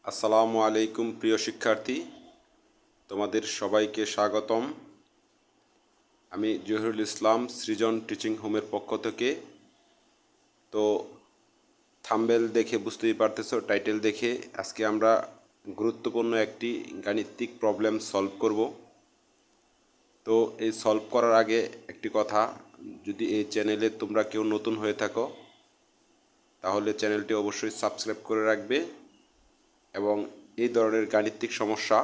আসসালামু আলাইকুম প্রিয় শিক্ষার্থী, তোমাদের সবাইকে স্বাগতম। আমি জহিরুল ইসলাম সৃজন টিচিং হোমের পক্ষ থেকে। তো থাম্বনেল দেখে বুঝতেই পারতেছো, টাইটেল দেখে আজকে আমরা গুরুত্বপূর্ণ একটি গাণিতিক প্রবলেম সলভ করব। তো এই সলভ করার আগে একটি কথা, যদি এই চ্যানেলে তোমরা কেউ নতুন হয়ে থাকো তাহলে চ্যানেলটি অবশ্যই সাবস্ক্রাইব করে রাখবে এবং এই ধরনের গাণিতিক সমস্যা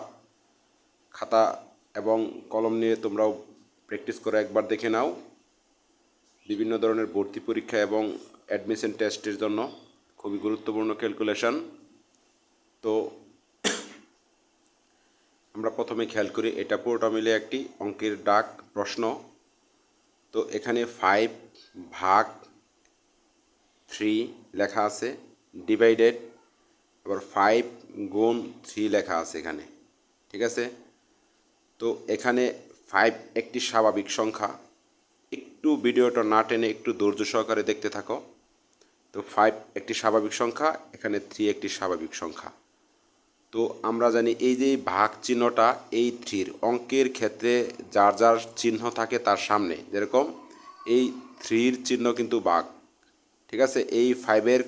খাতা এবং কলম নিয়ে তোমরাও প্র্যাকটিস করে একবার দেখে নাও। বিভিন্ন ধরনের ভর্তি পরীক্ষা এবং অ্যাডমিশন টেস্টের জন্য খুবই গুরুত্বপূর্ণ ক্যালকুলেশন। তো আমরা প্রথমে খেয়াল করি, এটা পুরোটা মিলে একটি অঙ্কের ডাক প্রশ্ন। তো এখানে 5 ভাগ 3 লেখা আছে, ডিভাইডেড আবার 5 গুণ 3 লেখা আছে এখানে, ঠিক আছে। তো এখানে 5 একটি স্বাভাবিক সংখ্যা। একটু ভিডিওটা না টেনে একটু ধৈর্য সহকারে দেখতে থাকো। তো 5 একটি স্বাভাবিক সংখ্যা, এখানে 3 একটি স্বাভাবিক সংখ্যা। তো আমরা জানি এই যে ভাগ চিহ্নটা, এই 3-র অঙ্কের ক্ষেত্রে যার যার চিহ্ন থাকে তার সামনে, যেরকম এই 3-র চিহ্ন কিন্তু ভাগ, ঠিক আছে। এই 5-এর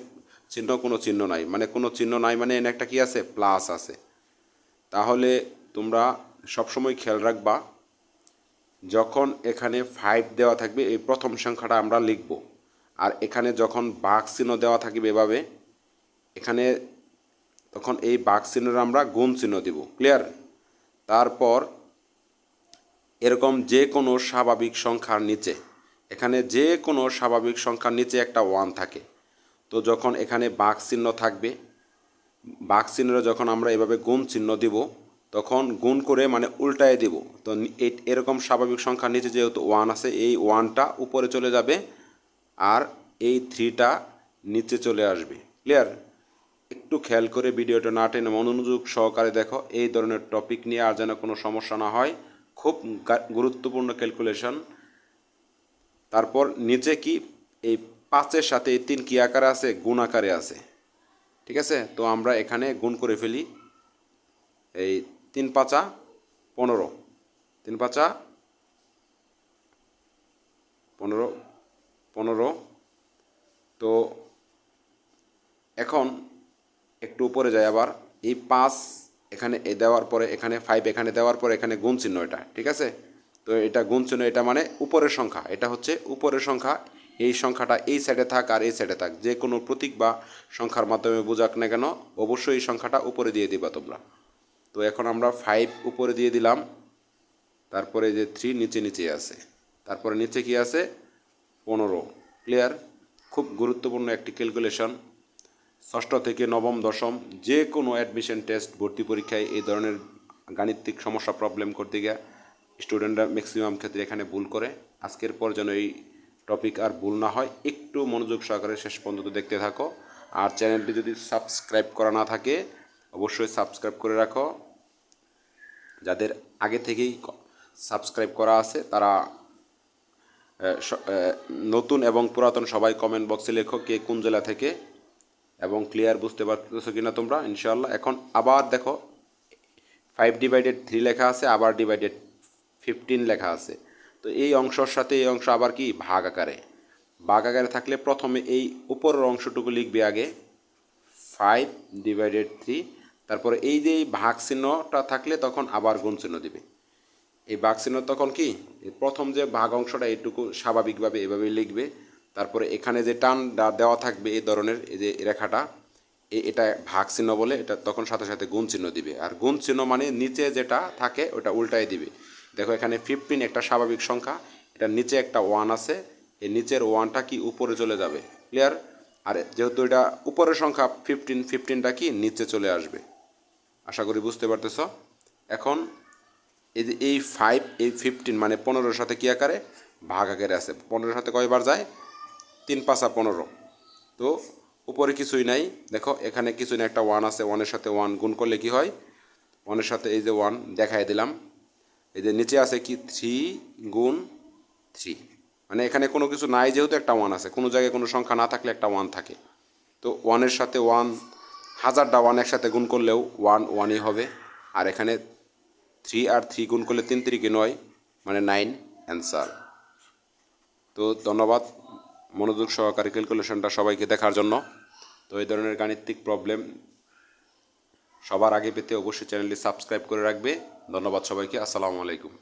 চিহ্ন কোনো চিহ্ন নাই, মানে কোনো চিহ্ন নাই মানে এখানে একটা কি আছে, প্লাস আছে। তাহলে তোমরা সবসময় খেয়াল রাখবা, যখন এখানে 5 দেওয়া থাকবে এই প্রথম সংখ্যাটা আমরা লিখব, আর এখানে যখন ভাগ চিহ্ন দেওয়া থাকবে এভাবে, এখানে তখন এই ভাগ চিহ্নের আমরা গুণ চিহ্ন দিব, ক্লিয়ার। তারপর এরকম যে কোনো স্বাভাবিক সংখ্যার নিচে, এখানে যে কোনো স্বাভাবিক সংখ্যার নিচে একটা 1 থাকে। তো যখন এখানে ভাগ চিহ্ন থাকবে, ভাগ চিহ্নটা যখন আমরা এভাবে গুণ চিহ্ন দিব, তখন গুণ করে মানে উল্টায় দিব। তো এরকম স্বাভাবিক সংখ্যার নিচে যেহেতু 1 আছে, এই 1টা উপরে চলে যাবে আর এই 3টা নিচে চলে আসবে, ক্লিয়ার। একটু খেয়াল করে ভিডিওটা না টেনে মনোযোগ সহকারে দেখো, এই ধরনের টপিক নিয়ে আর যেন কোনো সমস্যা না হয়। খুব গুরুত্বপূর্ণ ক্যালকুলেশন। তারপর নিচে কি, এই 5-এর সাথে এই 3 কি আকারে আছে, গুণ আকারে আছে, ঠিক আছে। তো আমরা এখানে গুণ করে ফেলি। এই 3 5 15, 3 5 15 15। তো এখন একটু উপরে যায়, আবার এই 5 এখানে দেওয়ার পরে এখানে 5 এখানে দেওয়ার পরে এখানে গুণ চিহ্ন, এটা ঠিক আছে। তো এটা গুণ চিহ্ন, এটা মানে উপরের সংখ্যা, এটা হচ্ছে উপরের সংখ্যা। এই সংখ্যাটা এই সাইডে থাক আর এই সাইডে থাক, যে কোনো প্রতীক বা সংখ্যার মাধ্যমে বোঝাক না কেন, অবশ্যই এই সংখ্যাটা উপরে দিয়ে দিবা তোমরা। তো এখন আমরা 5 উপরে দিয়ে দিলাম, তারপরে যে 3 নিচে নিচে আছে, তারপরে নিচে কি আছে, 15, ক্লিয়ার। খুব গুরুত্বপূর্ণ একটি ক্যালকুলেশন। ষষ্ঠ থেকে নবম দশম যে কোনো অ্যাডমিশন টেস্ট ভর্তি পরীক্ষায় এই ধরনের গাণিতিক সমস্যা প্রবলেম করতে গিয়ে স্টুডেন্টরা ম্যাক্সিমাম ক্ষেত্রে এখানে ভুল করে। আজকের পর যেন এই টপিক আর ভুল না হয়, একটু মনোযোগ সহকারে শেষ পর্যন্ত দেখতে থাকো। আর চ্যানেলটি যদি সাবস্ক্রাইব করা না থাকে অবশ্যই সাবস্ক্রাইব করে রাখো। যাদের আগে থেকেই সাবস্ক্রাইব করা আছে তারা নতুন এবং পুরাতন সবাই কমেন্ট বক্সে লেখো কে কোন জেলা থেকে, এবং ক্লিয়ার বুঝতে পারতেছো কিনা তোমরা ইনশাআল্লাহ। এখন আবার দেখো 5/3 লেখা আছে, আবার ডিভাইডেড 15 লেখা আছে। তো এই অংশের সাথে এই অংশ আবার কি, ভাগ আকারে। ভাগ আকারে থাকলে প্রথমে এই উপরের অংশটুকু লিখবে আগে, 5/3। তারপরে এই যে ভাগ চিহ্নটা থাকলে তখন আবার গুণ চিহ্ন দিবে। এই ভাগ চিহ্ন তখন কি, প্রথম যে ভাগ অংশটা এইটুকু স্বাভাবিকভাবে এভাবেই লিখবে। তারপরে এখানে যে টান দেওয়া থাকবে এই ধরনের, এই যে রেখাটা, এটা ভাগ চিহ্ন বলে, এটা তখন সাথে সাথে গুণ চিহ্ন দিবে। আর গুণ চিহ্ন মানে নিচে যেটা থাকে ওটা উল্টায় দিবে। দেখো এখানে 15 একটা স্বাভাবিক সংখ্যা, এটা নিচে একটা 1 আছে, এই নিচের 1টা কি উপরে চলে যাবে, ক্লিয়ার। আর যেহেতু এটা উপরের সংখ্যা 15টা কি নিচে চলে আসবে। আশা করি বুঝতে পারতেছ। এখন এই যে এই 5 এই 15 মানে 15-এর সাথে কী আকারে, ভাগ আকারে আছে। 15-এর সাথে কয়বার যায়, 3 5 15। তো উপরে কিছুই নাই, দেখো এখানে কিছুই না, একটা 1 আছে, 1-এর সাথে 1 গুণ করলে কি হয়, 1-এর সাথে এই যে 1 দেখাই দিলাম। এই যে নিচে আছে কি 3 গুণ 3, মানে এখানে কোনো কিছু নাই যেহেতু একটা 1 আছে, কোনো জায়গায় কোনো সংখ্যা না থাকলে একটা 1 থাকে। তো 1-এর সাথে 1 হাজারটা ওয়ান একসাথে গুণ করলেও ওয়ান ওয়ানই হবে। আর এখানে 3 আর 3 গুণ করলে 3 3 9 মানে 9 অ্যান্সার। তো ধন্যবাদ মনোযোগ সহকারে ক্যালকুলেশনটা সবাইকে দেখার জন্য। তো এই ধরনের গাণিতিক প্রবলেম সবার আগে পেতে অবশ্যই চ্যানেলটি সাবস্ক্রাইব করে রাখবে। ধন্যবাদ সবাইকে। আসসালামু আলাইকুম।